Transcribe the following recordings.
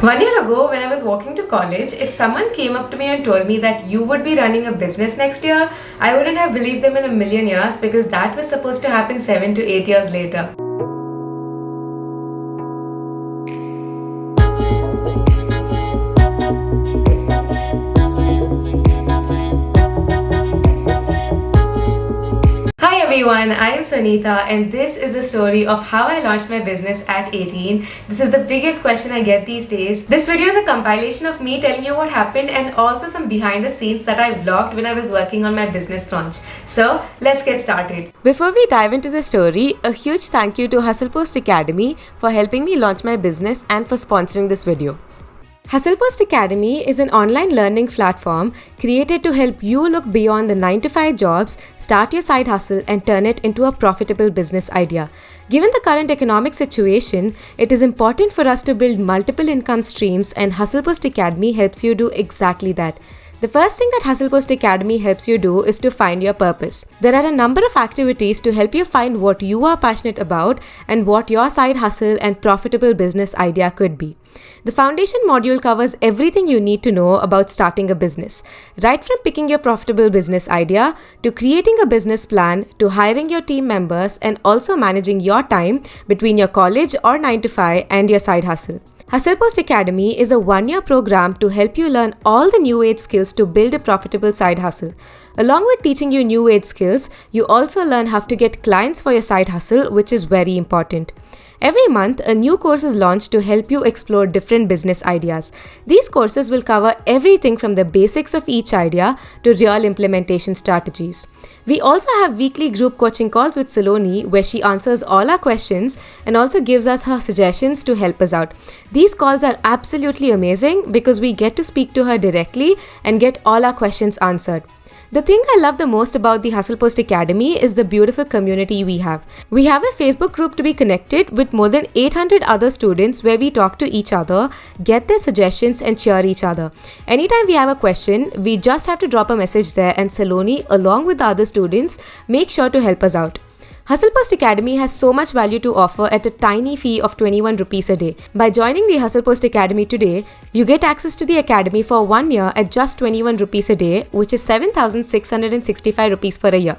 1 year ago, when I was walking to college, if someone came up to me and told me that you would be running a business next year, I wouldn't have believed them in a million years because that was supposed to happen 7 to 8 years later. Hi everyone, I am Sunita and this is the story of how I launched my business at 18. This is the biggest question I get these days. This video is a compilation of me telling you what happened and also some behind the scenes that I vlogged when I was working on my business launch. So let's get started. Before we dive into the story, a huge thank you to HustlePost Academy for helping me launch my business and for sponsoring this video. HustlePost Academy is an online learning platform created to help you look beyond the 9-to-5 jobs, start your side hustle, and turn it into a profitable business idea. Given the current economic situation, it is important for us to build multiple income streams, and HustlePost Academy helps you do exactly that. The first thing that HustlePost Academy helps you do is to find your purpose. There are a number of activities to help you find what you are passionate about and what your side hustle and profitable business idea could be. The foundation module covers everything you need to know about starting a business, right from picking your profitable business idea to creating a business plan to hiring your team members and also managing your time between your college or 9-to-5 and your side hustle. HustlePost Academy is a 1-year program to help you learn all the new age skills to build a profitable side hustle. Along with teaching you new age skills, you also learn how to get clients for your side hustle, which is very important. Every month, a new course is launched to help you explore different business ideas. These courses will cover everything from the basics of each idea to real implementation strategies. We also have weekly group coaching calls with Saloni where she answers all our questions and also gives us her suggestions to help us out. These calls are absolutely amazing because we get to speak to her directly and get all our questions answered. The thing I love the most about the HustlePost Academy is the beautiful community we have. We have a Facebook group to be connected with more than 800 other students where we talk to each other, get their suggestions and cheer each other. Anytime we have a question, we just have to drop a message there and Saloni, along with the other students, make sure to help us out. HustlePost Academy has so much value to offer at a tiny fee of 21 rupees a day. By joining the HustlePost Academy today, you get access to the academy for 1 year at just 21 rupees a day, which is 7,665 rupees for a year.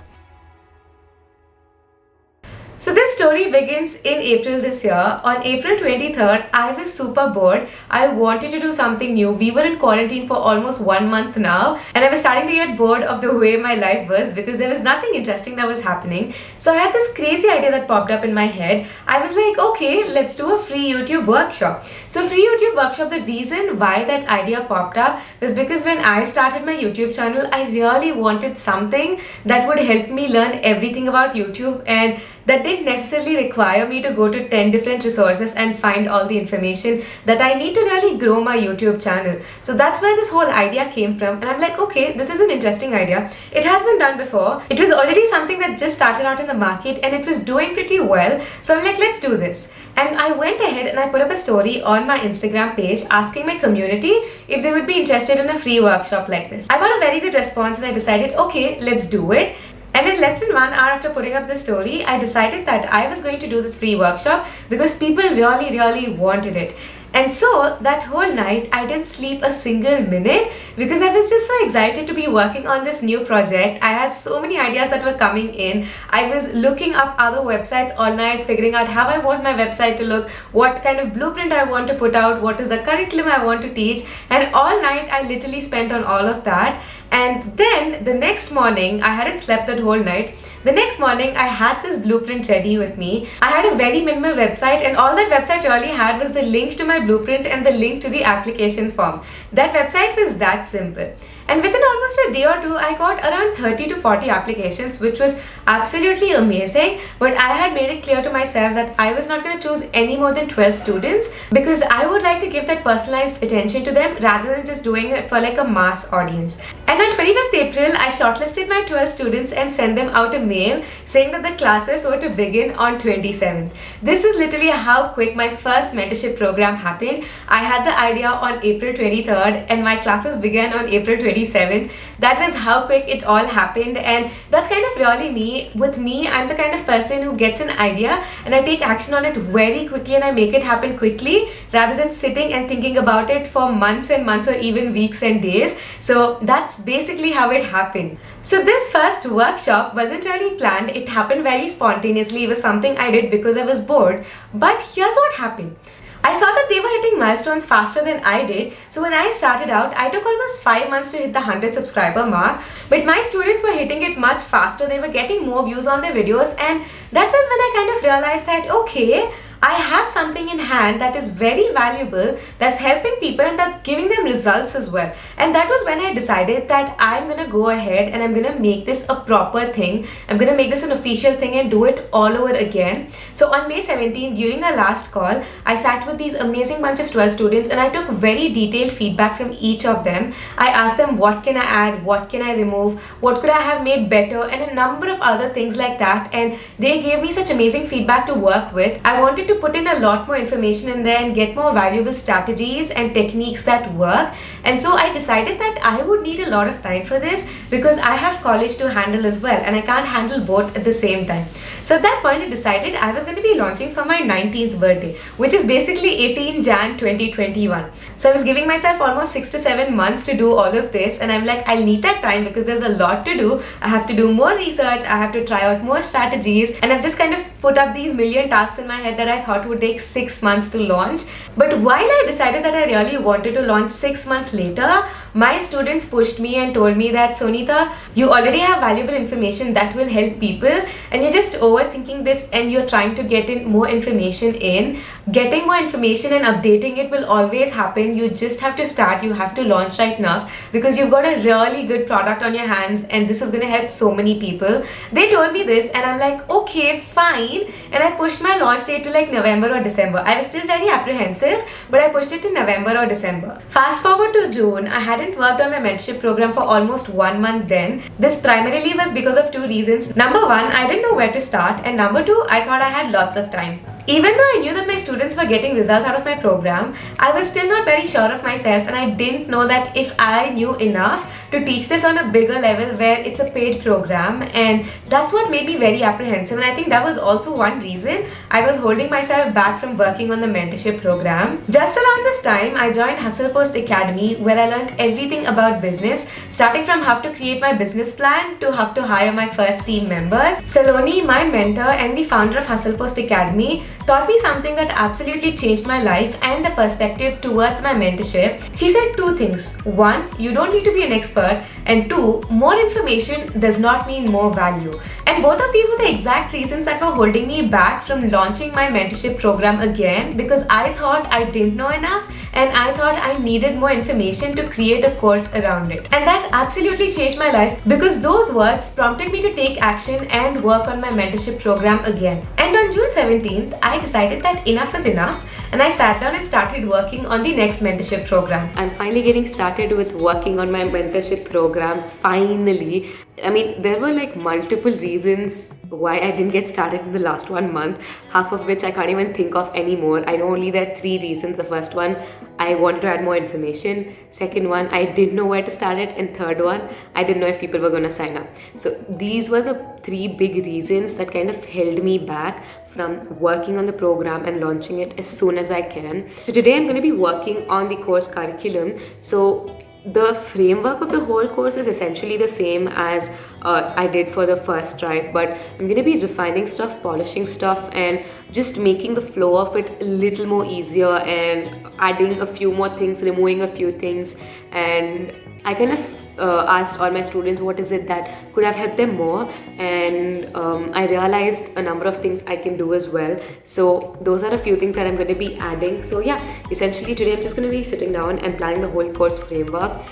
So this story begins in April this year. On April 23rd, I was super bored. I wanted to do something new. We were in quarantine for almost 1 month now and I was starting to get bored of the way my life was because there was nothing interesting that was happening. So I had this crazy idea that popped up in my head. I was like, okay, let's do a free YouTube workshop. So free YouTube workshop, the reason why that idea popped up was because when I started my YouTube channel, I really wanted something that would help me learn everything about YouTube and that didn't necessarily require me to go to 10 different resources and find all the information that I need to really grow my YouTube channel. So that's where this whole idea came from. And I'm like, okay, this is an interesting idea. It has been done before. It was already something that just started out in the market and it was doing pretty well. So I'm like, let's do this. And I went ahead and I put up a story on my Instagram page asking my community if they would be interested in a free workshop like this. I got a very good response and I decided, okay, let's do it. And in less than 1 hour after putting up this story, I decided that I was going to do this free workshop because people really wanted it. And so that whole night, I didn't sleep a single minute because I was just so excited to be working on this new project. I had so many ideas that were coming in. I was looking up other websites all night, figuring out how I want my website to look, what kind of blueprint I want to put out, what is the curriculum I want to teach. And all night, I literally spent on all of that. And then the next morning, I hadn't slept that whole night. The next morning, I had this blueprint ready with me. I had a very minimal website and all that website really had was the link to my blueprint and the link to the application form. That website was that simple. And within almost a day or two, I got around 30 to 40 applications, which was absolutely amazing. But I had made it clear to myself that I was not going to choose any more than 12 students because I would like to give that personalized attention to them rather than just doing it for like a mass audience. And on 25th April, I shortlisted my 12 students and sent them out a mail saying that the classes were to begin on 27th. This is literally how quick my first mentorship program happened. I had the idea on April 23rd and my classes began on April 27th. 27th. That was how quick it all happened, and that's kind of really me. With me, I'm the kind of person who gets an idea and I take action on it very quickly and I make it happen quickly rather than sitting and thinking about it for months and months or even weeks and days. So that's basically how it happened. So this first workshop wasn't really planned. It happened very spontaneously. It was something I did because I was bored. But here's what happened. I saw that they were hitting milestones faster than I did. So when I started out, I took almost 5 months to hit the 100 subscriber mark. But my students were hitting it much faster. They were getting more views on their videos. And that was when I kind of realized that, okay, I have something in hand that is very valuable, that's helping people and that's giving them results as well. And that was when I decided that I'm gonna go ahead and I'm gonna make this a proper thing. I'm gonna make this an official thing and do it all over again. So on May 17th, during our last call, I sat with these amazing bunch of 12 students and I took very detailed feedback from each of them. I asked them what can I add, what can I remove, what could I have made better, and a number of other things like that. And they gave me such amazing feedback to work with. I wanted to put in a lot more information in there and get more valuable strategies and techniques that work. And so I decided that I would need a lot of time for this because I have college to handle as well and I can't handle both at the same time. So at that point I decided I was going to be launching for my 19th birthday, which is basically 18 Jan 2021. So I was giving myself almost 6 to 7 months to do all of this, and I'm like, I'll need that time because there's a lot to do. I have to do more research, I have to try out more strategies, and I've just kind of put up these million tasks in my head that I thought would take 6 months to launch. But while I decided that I really wanted to launch 6 months later, my students pushed me and told me that, Sonita, you already have valuable information that will help people and you're just overthinking this and you're trying to get in more information in. Getting more information and updating it will always happen. You just have to start, you have to launch right now because you've got a really good product on your hands and this is going to help so many people. They told me this and I'm like, okay, fine. And I pushed my launch date to like November or December. I was still very apprehensive, but I pushed it to November or December. Fast forward to June, I hadn't worked on my mentorship program for almost 1 month then. This primarily was because of 2 reasons. Number 1, I didn't know where to start, and number 2, I thought I had lots of time. Even though I knew that my students were getting results out of my program, I was still not very sure of myself and I didn't know that if I knew enough to teach this on a bigger level where it's a paid program, and that's what made me very apprehensive. And I think that was also one reason I was holding myself back from working on the mentorship program. Just around this time, I joined Hustle Post Academy where I learned everything about business, starting from how to create my business plan to how to hire my first team members. Saloni, my mentor and the founder of Hustle Post Academy, taught me something that absolutely changed my life and the perspective towards my mentorship. She said 2 things. 1, you don't need to be an expert, and 2, more information does not mean more value. And both of these were the exact reasons that were holding me back from launching my mentorship program again, because I thought I didn't know enough and I thought I needed more information to create a course around it. And that absolutely changed my life because those words prompted me to take action and work on my mentorship program again. And on June 17th, I decided that enough is enough and I sat down and started working on the next mentorship program. I'm finally getting started with working on my mentorship program, finally. I mean, there were like multiple reasons why I didn't get started in the last 1 month, half of which I can't even think of anymore. I know only there are 3 reasons. The first one, I wanted to add more information. Second one, I didn't know where to start it. And third one, I didn't know if people were going to sign up. So these were the 3 big reasons that kind of held me back from working on the program and launching it as soon as I can. So today I'm going to be working on the course curriculum. So the framework of the whole course is essentially the same as I did for the first try, but I'm going to be refining stuff, polishing stuff, and just making the flow of it a little more easier and adding a few more things, removing a few things. And I kind of asked all my students what is it that could have helped them more, and I realized a number of things I can do as well. So those are a few things that I'm going to be adding. So yeah, essentially today I'm just going to be sitting down and planning the whole course framework,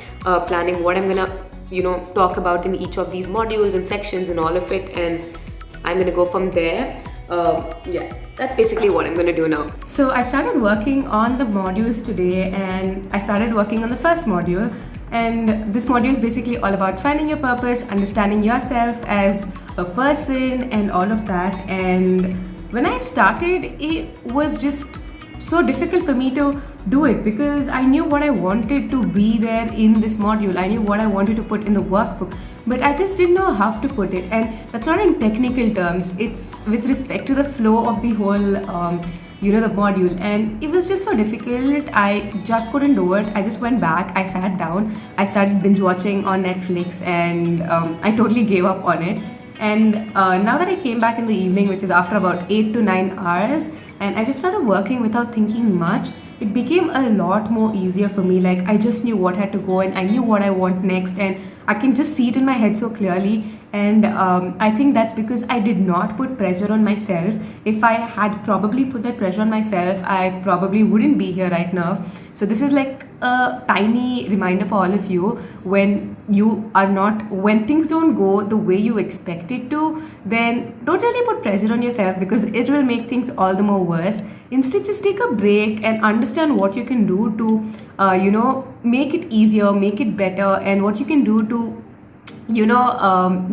planning what I'm going to talk about in each of these modules and sections and all of it, and I'm going to go from there. Yeah, that's basically what I'm going to do now. So I started working on the modules today, and I started working on the first module. And this module is basically all about finding your purpose, understanding yourself as a person and all of that. And when I started, it was just so difficult for me to do it because I knew what I wanted to be there in this module. I knew what I wanted to put in the workbook, but I just didn't know how to put it. And that's not in technical terms, it's with respect to the flow of the whole. The module, and it was just so difficult. I just couldn't do it. I just went back, I sat down, I started binge watching on Netflix, and I totally gave up on it. And now that I came back in the evening, which is after about 8 to 9 hours, and I just started working without thinking much, it became a lot more easier for me. Like, I just knew what had to go, and I knew what I want next, and I can just see it in my head so clearly. And I think that's because I did not put pressure on myself. If I had probably put that pressure on myself, I probably wouldn't be here right now. So this is like a tiny reminder for all of you. When things don't go the way you expect it to, then don't really put pressure on yourself, because it will make things all the more worse. Instead, just take a break and understand what you can do to make it easier, make it better, and what you can do to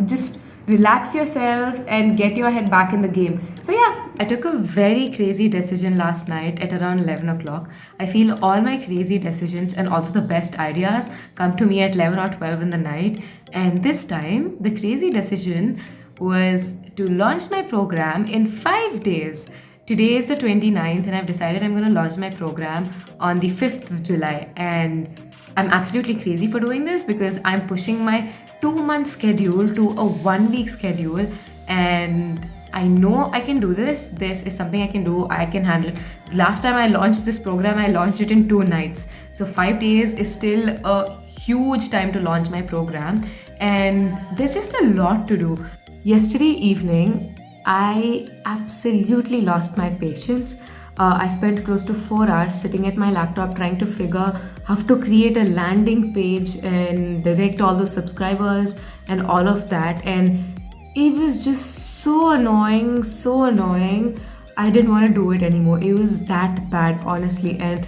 just relax yourself and get your head back in the game. So yeah, I took a very crazy decision last night at around 11 o'clock. I feel all my crazy decisions and also the best ideas come to me at 11 or 12 in the night. And this time, the crazy decision was to launch my program in 5 days. Today is the 29th, and I've decided I'm going to launch my program on the 5th of July. And I'm absolutely crazy for doing this because I'm pushing my 2 month schedule to a 1 week schedule, and I know I can do this. This is something I can do, I can handle it. Last time I launched this program, I launched it in 2 nights. So 5 days is still a huge time to launch my program, and there's just a lot to do. Yesterday evening, I absolutely lost my patience. I spent close to 4 hours sitting at my laptop trying to figure how to create a landing page and direct all those subscribers and all of that. And it was just so annoying, so annoying. I didn't want to do it anymore. It was that bad, honestly. And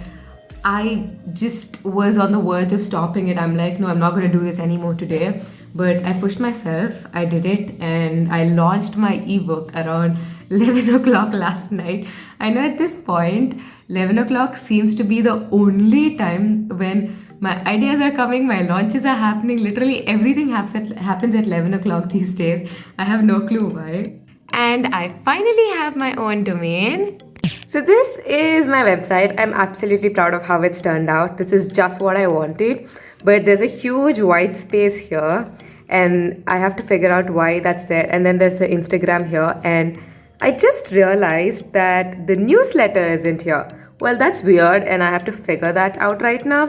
I just was on the verge of stopping it. I'm like, no, I'm not going to do this anymore today. But I pushed myself, I did it, and I launched my ebook around 11 o'clock last night. I know at this point, 11 o'clock seems to be the only time when my ideas are coming, my launches are happening. Literally everything happens at 11 o'clock these days. I have no clue why. And I finally have my own domain. So this is my website. I'm absolutely proud of how it's turned out. This is just what I wanted, but there's a huge white space here, and I have to figure out why that's there. And then there's the Instagram here, and I just realized that the newsletter isn't here. Well, that's weird, and I have to figure that out right now.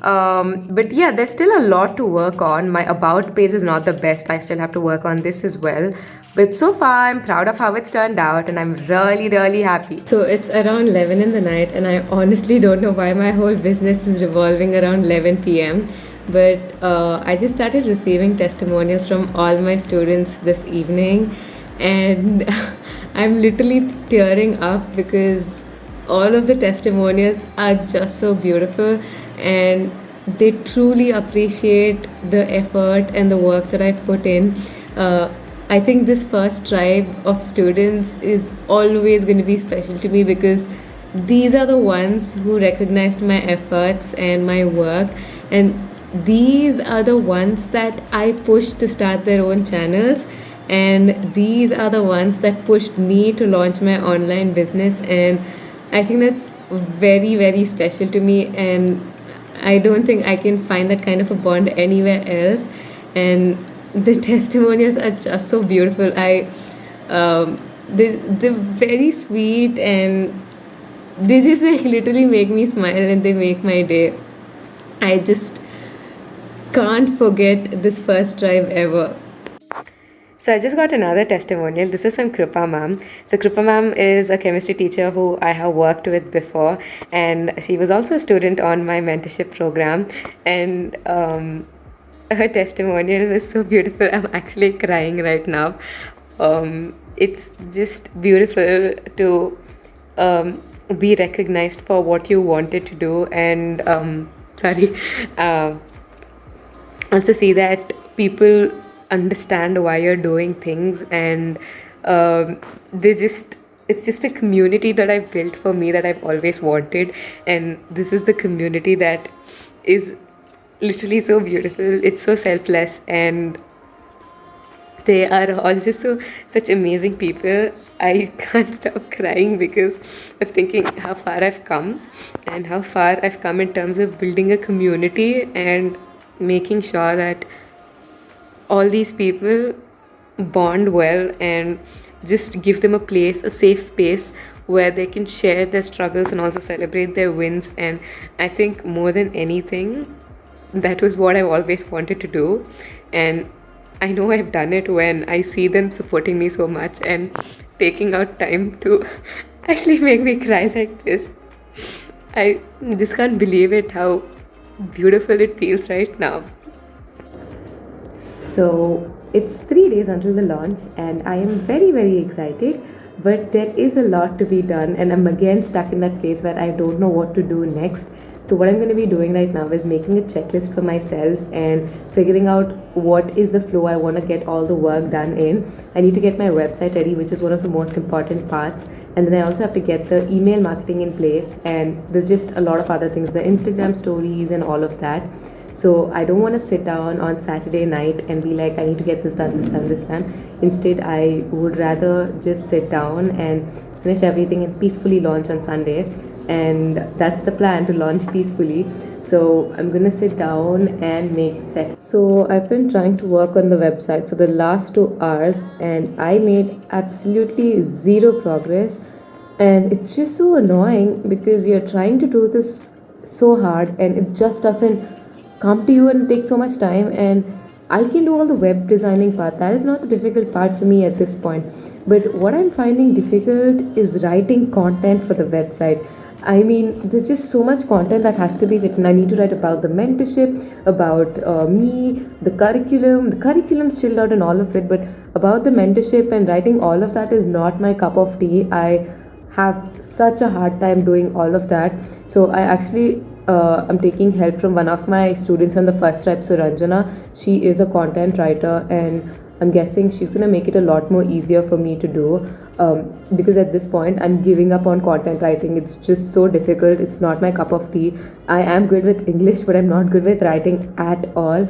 But yeah, there's still a lot to work on. My about page is not the best. I still have to work on this as well. But so far, I'm proud of how it's turned out, and I'm really, really happy. So it's around 11 in the night, and I honestly don't know why my whole business is revolving around 11 p.m. But I just started receiving testimonials from all my students this evening, and I'm literally tearing up because all of the testimonials are just so beautiful, and they truly appreciate the effort and the work that I've put in. I think this first tribe of students is always going to be special to me because these are the ones who recognized my efforts and my work, and these are the ones that I pushed to start their own channels, and these are the ones that pushed me to launch my online business. And I think that's very, very special to me, and I don't think I can find that kind of a bond anywhere else. And the testimonials are just so beautiful. They're very sweet, and they just like literally make me smile, and they make my day. I just can't forget this first drive ever. So I just got another testimonial. This is from Kripa ma'am. So Kripa ma'am is a chemistry teacher who I have worked with before, and she was also a student on my mentorship program. And her testimonial was so beautiful. I'm actually crying right now. It's just beautiful to be recognized for what you wanted to do, and also see that people understand why you're doing things, and they just it's just a community that I've built for me that I've always wanted, and this is the community that is literally so beautiful. It's so selfless, and they are all just such amazing people. I can't stop crying because of thinking how far I've come and how far I've come in terms of building a community and making sure that all these people bond well and just give them a place, a safe space where they can share their struggles and also celebrate their wins. And I think more than anything, that was what I've always wanted to do. And I know I've done it when I see them supporting me so much and taking out time to actually make me cry like this. I just can't believe it how beautiful it feels right now. So it's 3 days until the launch, and I am very, very excited. But there is a lot to be done, and I'm again stuck in that phase where I don't know what to do next. So, what I'm going to be doing right now is making a checklist for myself and figuring out what is the flow I want to get all the work done in. I need to get my website ready, which is one of the most important parts. And then I also have to get the email marketing in place, and there's just a lot of other things, the Instagram stories, and all of that. So I don't want to sit down on Saturday night and be like, I need to get this done, this done, this done. Instead, I would rather just sit down and finish everything and peacefully launch on Sunday. And that's the plan, to launch peacefully. So I'm gonna sit down and make check. So I've been trying to work on the website for the last 2 hours, and I made absolutely zero progress. And it's just so annoying because you're trying to do this so hard and it just doesn't come to you and take so much time. And I can do all the web designing part, that is not the difficult part for me at this point. But what I'm finding difficult is writing content for the website. I mean, there's just so much content that has to be written. I need to write about the mentorship, about me, the curriculum. The curriculum's chilled out and all of it, but about the mentorship and writing all of that is not my cup of tea. I have such a hard time doing all of that. So I actually I'm taking help from one of my students on the first tribe, Suranjana. She is a content writer, and I'm guessing she's gonna make it a lot more easier for me to do. Because at this point, I'm giving up on content writing. It's just so difficult. It's not my cup of tea. I am good with English, but I'm not good with writing at all.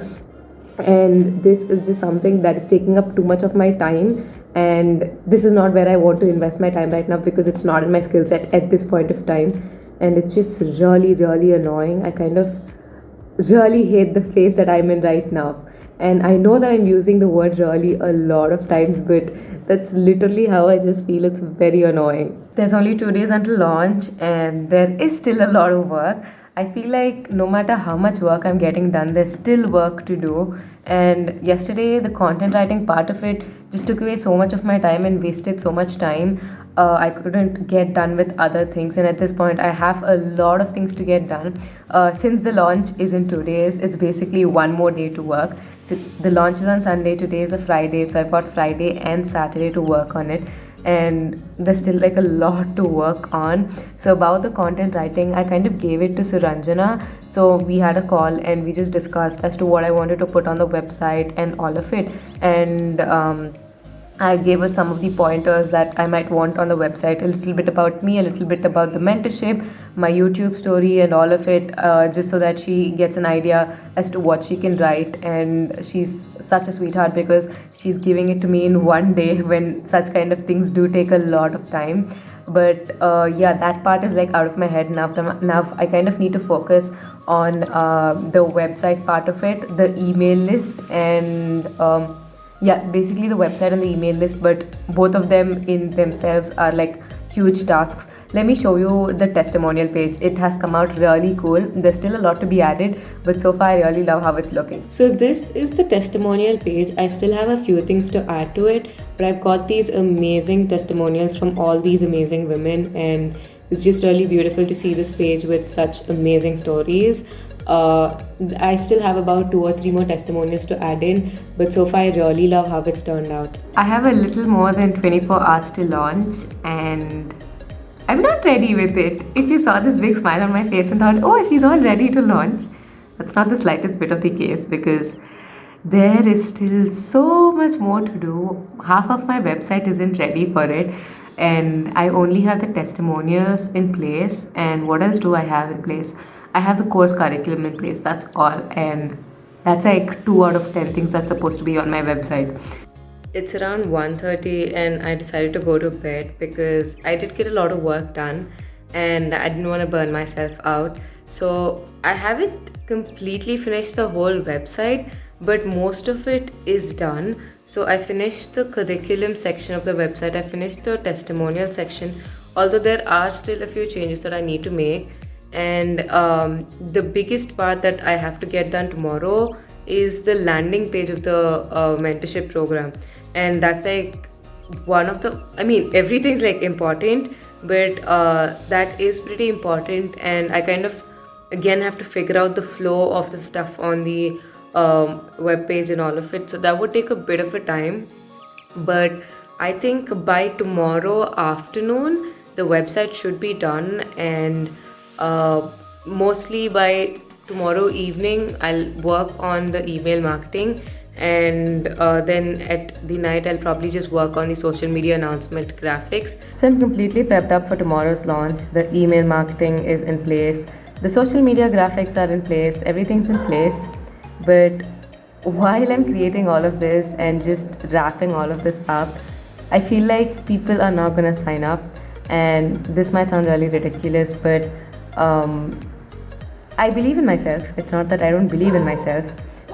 And this is just something that is taking up too much of my time, and this is not where I want to invest my time right now because it's not in my skill set at this point of time. And it's just really, really annoying. I kind of really hate the phase that I'm in right now. And I know that I'm using the word really a lot of times, but that's literally how I just feel. It's very annoying. There's only 2 days until launch, and there is still a lot of work. I feel like no matter how much work I'm getting done, there's still work to do. And yesterday, the content writing part of it just took away so much of my time and wasted so much time. I couldn't get done with other things, and at this point, I have a lot of things to get done. Since the launch is in 2 days, it's basically one more day to work. So the launch is on Sunday, today is a Friday, so I've got Friday and Saturday to work on it, and there's still like a lot to work on. So about the content writing, I kind of gave it to Suranjana. So we had a call and we just discussed as to what I wanted to put on the website and all of it. And I gave her some of the pointers that I might want on the website, a little bit about me, a little bit about the mentorship, my YouTube story, and all of it, just so that she gets an idea as to what she can write. And she's such a sweetheart because she's giving it to me in one day when such kind of things do take a lot of time. But yeah, that part is like out of my head now. Now I kind of need to focus on the website part of it, the email list, and yeah, basically the website and the email list, but both of them in themselves are like huge tasks. Let me show you the testimonial page. It has come out really cool. There's still a lot to be added, but so far I really love how it's looking. So this is the testimonial page. I still have a few things to add to it, but I've got these amazing testimonials from all these amazing women, and it's just really beautiful to see this page with such amazing stories. I still have about 2 or 3 more testimonials to add in, but so far I really love how it's turned out. I have a little more than 24 hours to launch, and I'm not ready with it. If you saw this big smile on my face and thought, oh, she's all ready to launch, that's not the slightest bit of the case, because there is still so much more to do. Half of my website isn't ready for it. and I only have the testimonials in place. And what else do I have in place? I have the course curriculum in place. That's all. And that's like 2 out of 10 things that's supposed to be on my website. It's around 1:30 and I decided to go to bed because I did get a lot of work done and I didn't want to burn myself out. So I haven't completely finished the whole website, but most of it is done. So I finished the curriculum section of the website, I finished the testimonial section, although there are still a few changes that I need to make. And the biggest part that I have to get done tomorrow is the landing page of the mentorship program. And that's like one of the, I mean, everything's like important, but that is pretty important. And I kind of again have to figure out the flow of the stuff on the web page and all of it. So that would take a bit of a time, but I think by tomorrow afternoon the website should be done, and mostly by tomorrow evening I'll work on the email marketing, and then at the night I'll probably just work on the social media announcement graphics. So I'm completely prepped up for tomorrow's launch. The email marketing is in place, the social media graphics are in place, everything's in place. But while I'm creating all of this and just wrapping all of this up, I feel like people are not gonna sign up. And this might sound really ridiculous, but I believe in myself. It's not that I don't believe in myself.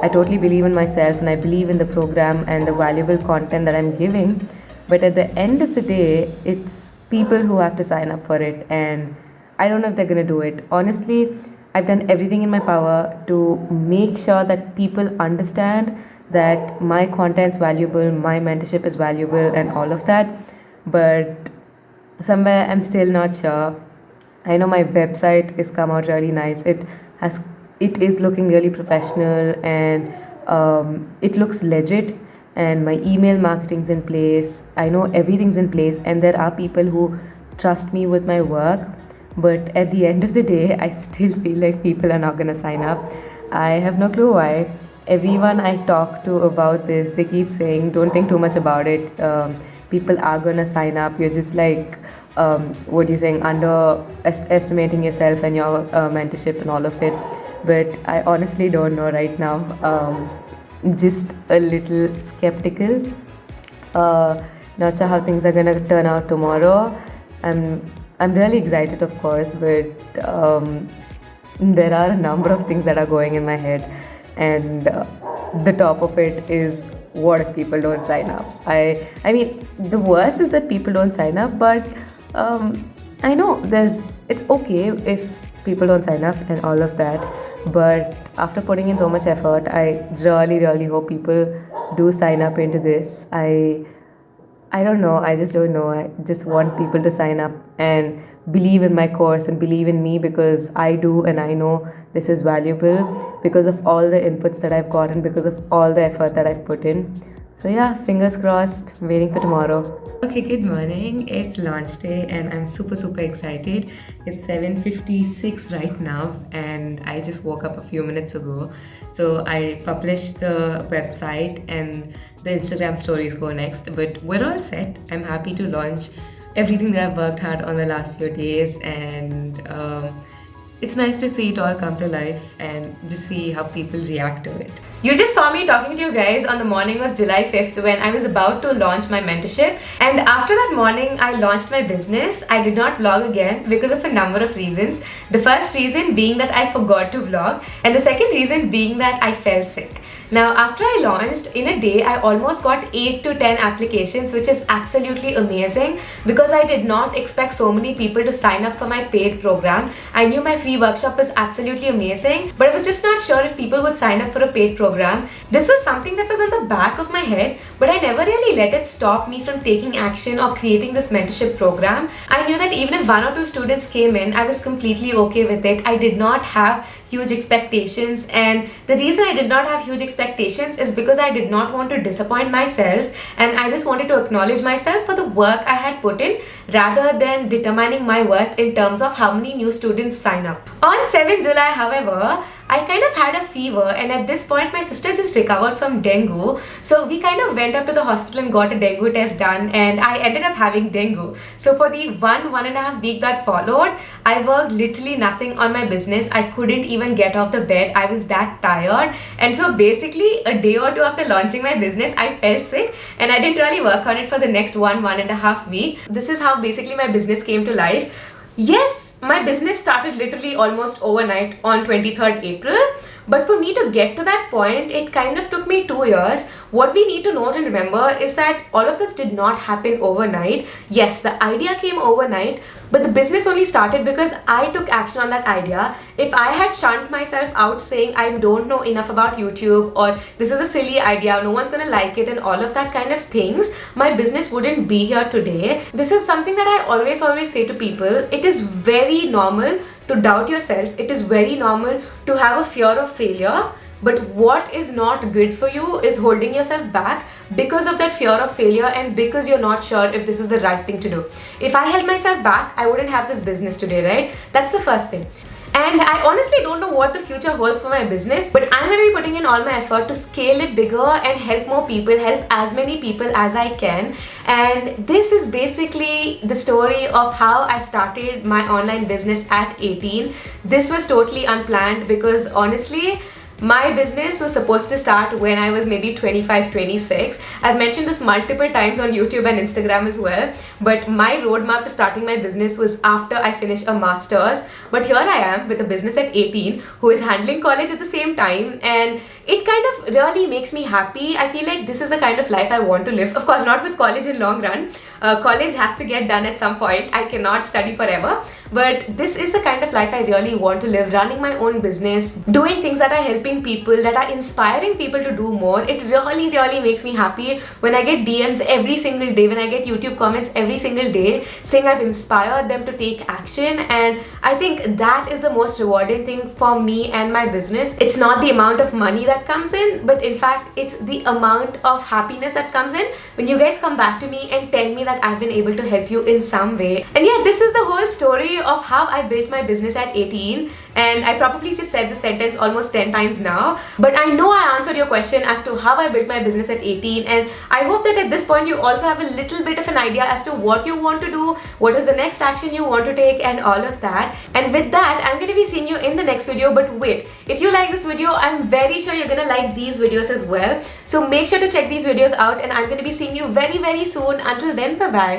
I totally believe in myself and I believe in the program and the valuable content that I'm giving. But at the end of the day, it's people who have to sign up for it, and I don't know if they're gonna do it. Honestly, I've done everything in my power to make sure that people understand that my content's valuable, my mentorship is valuable, and all of that. But somewhere I'm still not sure. I know my website is come out really nice. It is looking really professional, and it looks legit, and my email marketing's in place. I know everything's in place, and there are people who trust me with my work. But at the end of the day, I still feel like people are not going to sign up. I have no clue why. Everyone I talk to about this, they keep saying, don't think too much about it. People are going to sign up. You're just like, what are you saying, underestimating yourself and your mentorship and all of it. But I honestly don't know right now. Just a little skeptical. Not sure how things are going to turn out tomorrow. I'm really excited, of course, but there are a number of things that are going in my head, and the top of it is, what if people don't sign up? I mean, the worst is that people don't sign up, but I know it's okay if people don't sign up and all of that. But after putting in so much effort, I really, really hope people do sign up into this. I don't know. I just don't know. I just want people to sign up and believe in my course and believe in me, because I do, and I know this is valuable because of all the inputs that I've gotten, because of all the effort that I've put in. So yeah, fingers crossed. I'm waiting for tomorrow. Okay, good morning. It's launch day and I'm super, super excited. It's 7:56 right now and I just woke up a few minutes ago. So I published the website and the Instagram stories go next, but we're all set. I'm happy to launch everything that I've worked hard on the last few days, and it's nice to see it all come to life and just see how people react to it. You just saw me talking to you guys on the morning of July 5th when I was about to launch my mentorship, and after that morning I launched my business. I did not vlog again because of a number of reasons. The first reason being that I forgot to vlog, and the second reason being that I fell sick. Now, after I launched, in a day, I almost got 8 to 10 applications, which is absolutely amazing because I did not expect so many people to sign up for my paid program. I knew my free workshop was absolutely amazing, but I was just not sure if people would sign up for a paid program. This was something that was on the back of my head, but I never really let it stop me from taking action or creating this mentorship program. I knew that even if 1 or 2 students came in, I was completely okay with it. I did not have huge expectations, and the reason I did not have huge expectations is because I did not want to disappoint myself, and I just wanted to acknowledge myself for the work I had put in rather than determining my worth in terms of how many new students sign up. On 7 July, however, I kind of had a fever, and at this point my sister just recovered from dengue. So we kind of went up to the hospital and got a dengue test done, and I ended up having dengue. So for the 1.5 week that followed, I worked literally nothing on my business. I couldn't even get off the bed. I was that tired. And so basically a day or two after launching my business, I felt sick and I didn't really work on it for the next 1.5 week. This is how basically my business came to life. Yes, my business started literally almost overnight on 23rd April. But for me to get to that point, it kind of took me 2 years. What we need to note and remember is that all of this did not happen overnight. Yes, the idea came overnight, but the business only started because I took action on that idea. If I had shunned myself out saying I don't know enough about YouTube, or this is a silly idea, no one's gonna like it, and all of that kind of things, my business wouldn't be here today. This is something that I always say to people. It is very normal to doubt yourself. It is very normal to have a fear of failure. But what is not good for you is holding yourself back because of that fear of failure and because you're not sure if this is the right thing to do. If I held myself back, I wouldn't have this business today, right? That's the first thing. And I honestly don't know what the future holds for my business, but I'm going to be putting in all my effort to scale it bigger and help more people, help as many people as I can. And this is basically the story of how I started my online business at 18. This was totally unplanned because honestly, my business was supposed to start when I was maybe 25, 26. I've mentioned this multiple times on YouTube and Instagram as well, but my roadmap to starting my business was after I finished a master's. But here I am with a business at 18 who is handling college at the same time, and it kind of really makes me happy. I feel like this is the kind of life I want to live. Of course, not with college in long run. College has to get done at some point. I cannot study forever. But this is the kind of life I really want to live, running my own business, doing things that are helping people, that are inspiring people to do more. It really makes me happy when I get DMs every single day, when I get YouTube comments every single day saying I've inspired them to take action. And I think that is the most rewarding thing for me and my business. It's not the amount of money that comes in, but in fact it's the amount of happiness that comes in when you guys come back to me and tell me that I've been able to help you in some way. And yeah, this is the whole story of how I built my business at 18, and I probably just said the sentence almost 10 times now, but I know I answered your question as to how I built my business at 18, and I hope that at this point you also have a little bit of an idea as to what you want to do, what is the next action you want to take, and all of that. And with that, I'm going to be seeing you in the next video. But wait, if you like this video, I'm very sure you're going to like these videos as well. So make sure to check these videos out, and I'm going to be seeing you very soon. Until then, bye bye.